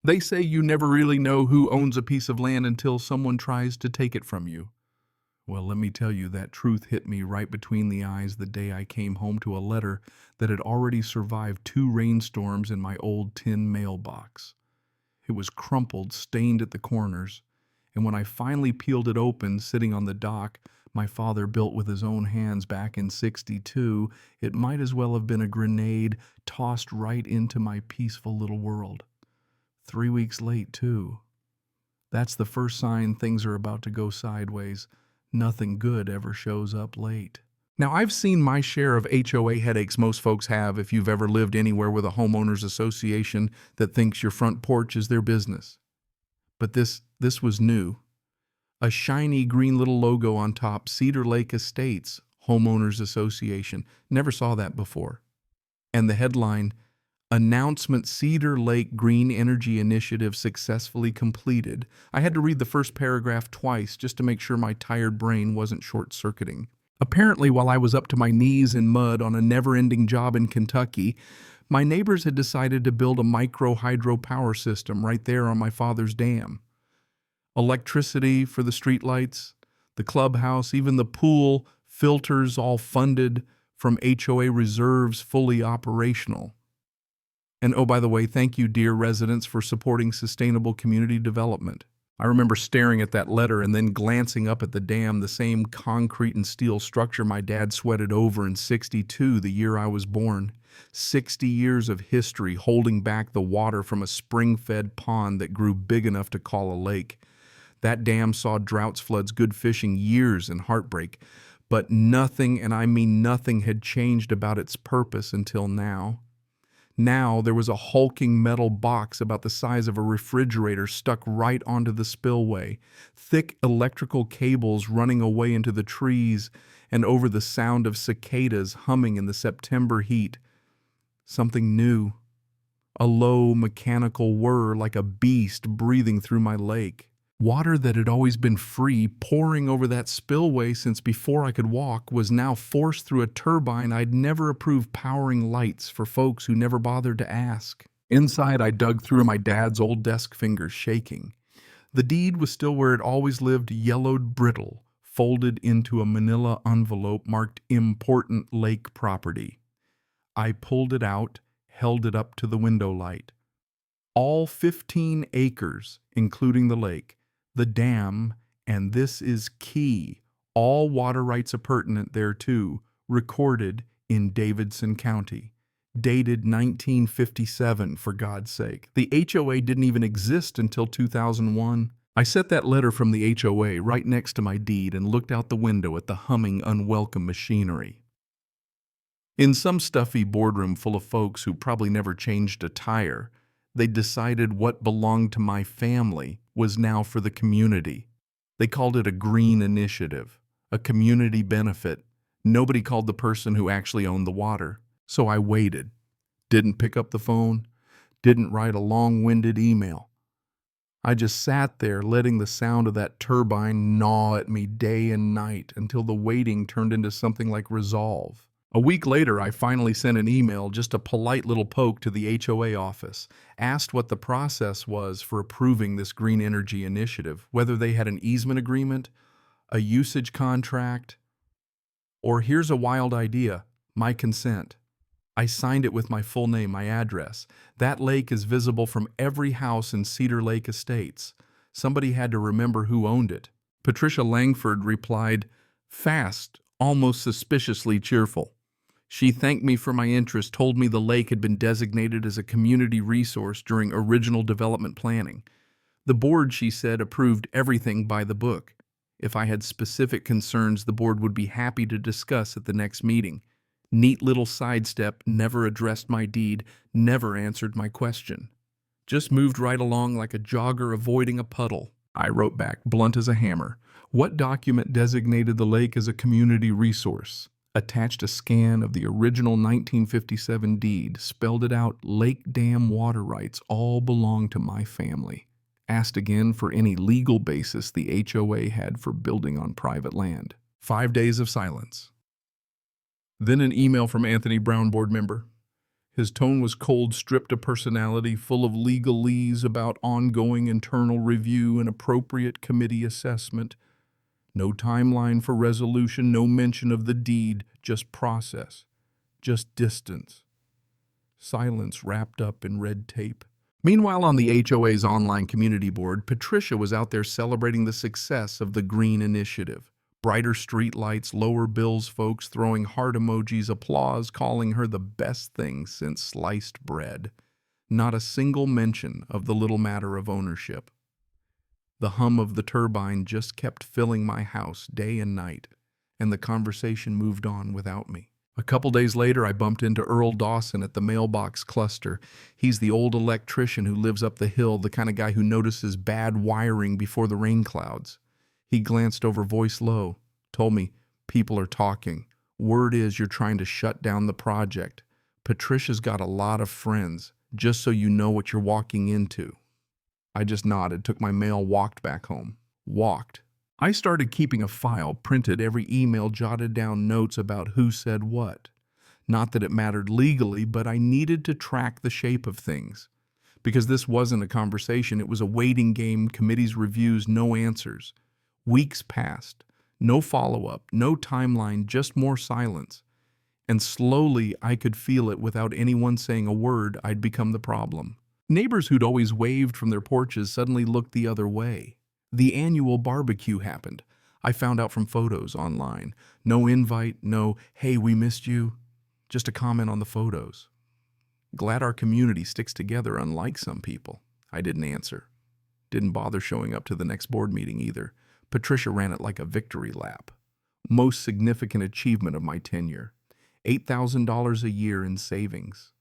They say you never really know who owns a piece of land until someone tries to take it from you. Well, let me tell you, that truth hit me right between the eyes the day I came home to a letter that had already survived 2 rainstorms in my old tin mailbox. It was crumpled, stained at the corners, and when I finally peeled it open, sitting on the dock my father built with his own hands back in '62, it might as well have been a grenade tossed right into my peaceful little world. 3 weeks late, too. That's the first sign things are about to go sideways. Nothing good ever shows up late. Now, I've seen my share of HOA headaches most folks have if you've ever lived anywhere with a homeowners association that thinks your front porch is their business. But this was new. A shiny green little logo on top, Cedar Lake Estates, Homeowners Association. Never saw that before. And the headline, Announcement Cedar Lake Green Energy Initiative Successfully Completed. I had to read the first paragraph twice just to make sure my tired brain wasn't short-circuiting. Apparently, while I was up to my knees in mud on a never-ending job in Kentucky, my neighbors had decided to build a micro-hydro power system right there on my father's dam. Electricity for the streetlights, the clubhouse, even the pool, filters all funded from HOA reserves, fully operational. And oh, by the way, thank you, dear residents, for supporting sustainable community development. I remember staring at that letter and then glancing up at the dam, the same concrete and steel structure my dad sweated over in '62, the year I was born. 60 years of history holding back the water from a spring-fed pond that grew big enough to call a lake. That dam saw droughts, floods, good fishing, years, and heartbreak. But nothing, and I mean nothing, had changed about its purpose until now. Now there was a hulking metal box about the size of a refrigerator stuck right onto the spillway, thick electrical cables running away into the trees and over the sound of cicadas humming in the September heat. Something new, a low mechanical whir like a beast breathing through my lake. Water that had always been free, pouring over that spillway since before I could walk, was now forced through a turbine I'd never approved powering lights for folks who never bothered to ask. Inside, I dug through my dad's old desk, fingers shaking. The deed was still where it always lived, yellowed brittle, folded into a manila envelope marked Important Lake Property. I pulled it out, held it up to the window light. All 15 acres, including the lake, the dam, and this is key, all water rights appurtenant thereto, recorded in Davidson County. Dated 1957, for God's sake. The HOA didn't even exist until 2001. I set that letter from the HOA right next to my deed and looked out the window at the humming, unwelcome machinery. In some stuffy boardroom full of folks who probably never changed a tire, they decided what belonged to my family was now for the community. They called it a green initiative, a community benefit. Nobody called the person who actually owned the water. So I waited, didn't pick up the phone, didn't write a long-winded email. I just sat there letting the sound of that turbine gnaw at me day and night until the waiting turned into something like resolve. A week later, I finally sent an email, just a polite little poke to the HOA office, asked what the process was for approving this green energy initiative, whether they had an easement agreement, a usage contract, or here's a wild idea, my consent. I signed it with my full name, my address. That lake is visible from every house in Cedar Lake Estates. Somebody had to remember who owned it. Patricia Langford replied, fast, almost suspiciously cheerful. She thanked me for my interest, told me the lake had been designated as a community resource during original development planning. The board, she said, approved everything by the book. If I had specific concerns, the board would be happy to discuss at the next meeting. Neat little sidestep, never addressed my deed, never answered my question. Just moved right along like a jogger avoiding a puddle. I wrote back, blunt as a hammer. What document designated the lake as a community resource? Attached a scan of the original 1957 deed, spelled it out, lake dam water rights all belong to my family. Asked again for any legal basis the HOA had for building on private land. 5 days of silence. Then an email from Anthony Brown, board member. His tone was cold, stripped of personality, full of legalese about ongoing internal review and appropriate committee assessment. No timeline for resolution, no mention of the deed, just process, just distance. Silence wrapped up in red tape. Meanwhile, on the HOA's online community board, Patricia was out there celebrating the success of the Green Initiative. Brighter streetlights, lower bills, folks throwing heart emojis, applause, calling her the best thing since sliced bread. Not a single mention of the little matter of ownership. The hum of the turbine just kept filling my house day and night, and the conversation moved on without me. A couple days later, I bumped into Earl Dawson at the mailbox cluster. He's the old electrician who lives up the hill, the kind of guy who notices bad wiring before the rain clouds. He glanced over, voice low, told me, "People are talking. Word is you're trying to shut down the project. Patricia's got a lot of friends, just so you know what you're walking into." I just nodded, took my mail, walked back home. Walked. I started keeping a file, printed every email, jotted down notes about who said what. Not that it mattered legally, but I needed to track the shape of things. Because this wasn't a conversation, it was a waiting game, committees, reviews, no answers. Weeks passed. No follow-up, no timeline, just more silence. And slowly I could feel it without anyone saying a word. I'd become the problem. Neighbors who'd always waved from their porches suddenly looked the other way. The annual barbecue happened. I found out from photos online. No invite, no, "Hey, we missed you." Just a comment on the photos. Glad our community sticks together, unlike some people. I didn't answer. Didn't bother showing up to the next board meeting either. Patricia ran it like a victory lap. Most significant achievement of my tenure. $8,000 a year in savings.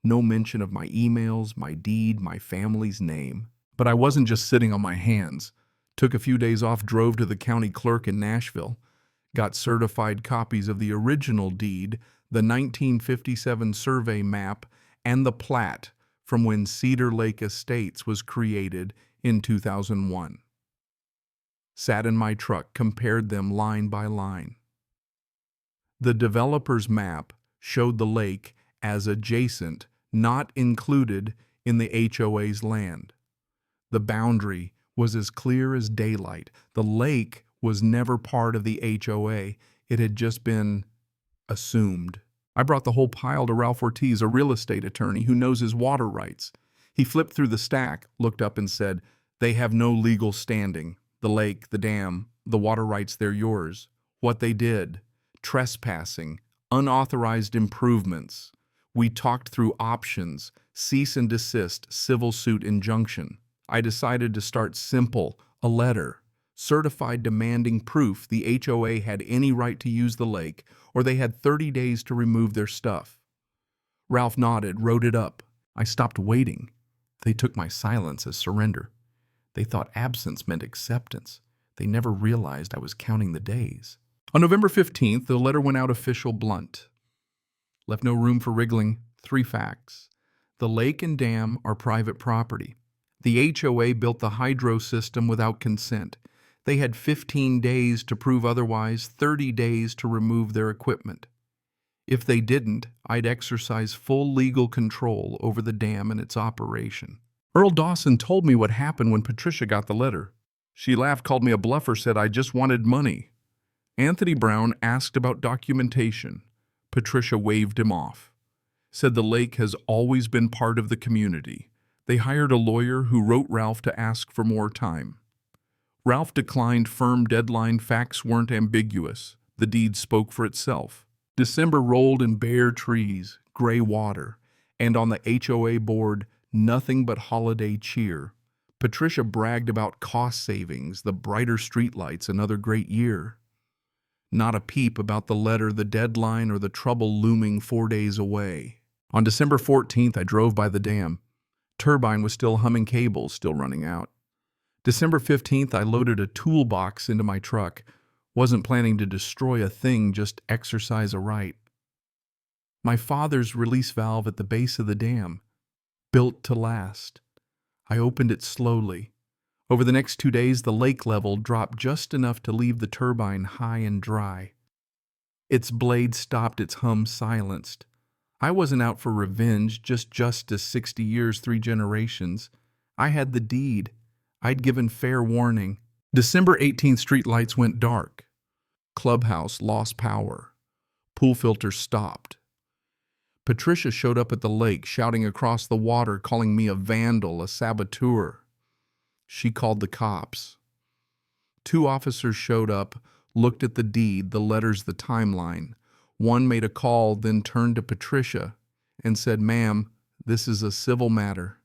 No mention of my emails, my deed, my family's name. But I wasn't just sitting on my hands. Took a few days off, drove to the county clerk in Nashville. Got certified copies of the original deed, the 1957 survey map, and the plat from when Cedar Lake Estates was created in 2001. Sat in my truck, compared them line by line. The developer's map showed the lake as adjacent, not included in the HOA's land. The boundary was as clear as daylight. The lake was never part of the HOA. It had just been assumed. I brought the whole pile to Ralph Ortiz, a real estate attorney who knows his water rights. He flipped through the stack, looked up and said, "They have no legal standing. The lake, the dam, the water rights, they're yours. What they did, trespassing, unauthorized improvements. We talked through options, cease and desist, civil suit injunction. I decided to start simple, a letter, certified demanding proof the HOA had any right to use the lake, or they had 30 days to remove their stuff." Ralph nodded, wrote it up. I stopped waiting. They took my silence as surrender. They thought absence meant acceptance. They never realized I was counting the days. On November 15th, the letter went out official, blunt. Left no room for wriggling. 3 facts. The lake and dam are private property. The HOA built the hydro system without consent. They had 15 days to prove otherwise, 30 days to remove their equipment. If they didn't, I'd exercise full legal control over the dam and its operation. Earl Dawson told me what happened when Patricia got the letter. She laughed, called me a bluffer, said I just wanted money. Anthony Brown asked about documentation. Patricia waved him off. Said the lake has always been part of the community. They hired a lawyer who wrote Ralph to ask for more time. Ralph declined, firm deadline, facts weren't ambiguous. The deed spoke for itself. December rolled in bare trees, gray water, and on the HOA board, nothing but holiday cheer. Patricia bragged about cost savings, the brighter streetlights, another great year. Not a peep about the letter, the deadline, or the trouble looming 4 days away. On December 14th, I drove by the dam. Turbine was still humming, cables still running out. December 15th, I loaded a toolbox into my truck. Wasn't planning to destroy a thing, just exercise a right. My father's release valve at the base of the dam, built to last. I opened it slowly. Over the next 2 days, the lake level dropped just enough to leave the turbine high and dry. Its blade stopped, its hum silenced. I wasn't out for revenge, just justice 60 years, 3 generations. I had the deed. I'd given fair warning. December 18th, street lights went dark. Clubhouse lost power. Pool filters stopped. Patricia showed up at the lake, shouting across the water, calling me a vandal, a saboteur. She called the cops. 2 officers showed up, looked at the deed, the letters, the timeline. One made a call, then turned to Patricia and said, "Ma'am, this is a civil matter.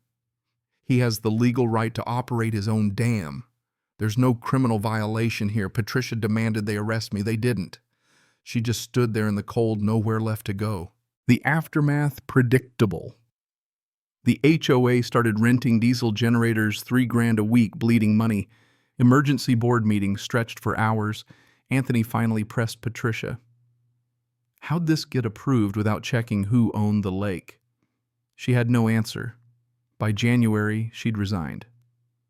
He has the legal right to operate his own dam. There's no criminal violation here." Patricia demanded they arrest me. They didn't. She just stood there in the cold, nowhere left to go. The aftermath, predictable. The HOA started renting diesel generators, $3,000 a week, bleeding money. Emergency board meetings stretched for hours. Anthony finally pressed Patricia. How'd this get approved without checking who owned the lake? She had no answer. By January, she'd resigned.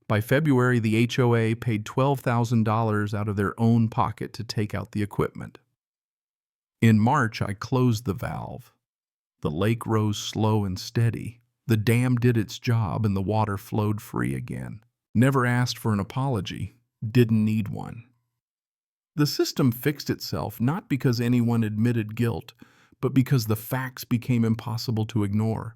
By February, the HOA paid $12,000 out of their own pocket to take out the equipment. In March, I closed the valve. The lake rose slow and steady. The dam did its job and the water flowed free again. Never asked for an apology. Didn't need one. The system fixed itself not because anyone admitted guilt, but because the facts became impossible to ignore.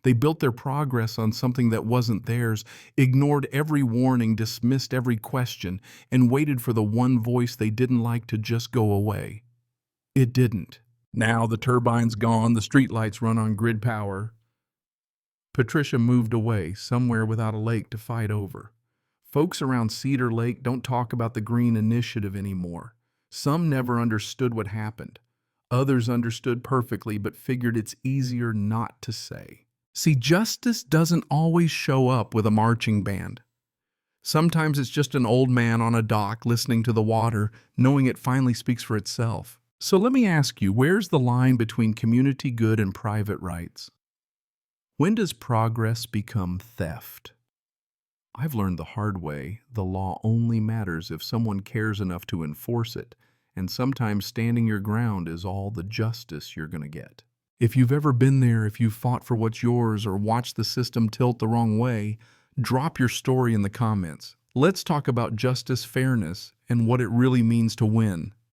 They built their progress on something that wasn't theirs, ignored every warning, dismissed every question, and waited for the one voice they didn't like to just go away. It didn't. Now the turbine's gone, the streetlights run on grid power. Patricia moved away, somewhere without a lake to fight over. Folks around Cedar Lake don't talk about the Green Initiative anymore. Some never understood what happened. Others understood perfectly, but figured it's easier not to say. See, justice doesn't always show up with a marching band. Sometimes it's just an old man on a dock listening to the water, knowing it finally speaks for itself. So let me ask you, where's the line between community good and private rights? When does progress become theft? I've learned the hard way, the law only matters if someone cares enough to enforce it, and sometimes standing your ground is all the justice you're going to get. If you've ever been there, if you've fought for what's yours or watched the system tilt the wrong way, drop your story in the comments. Let's talk about justice, fairness, and what it really means to win.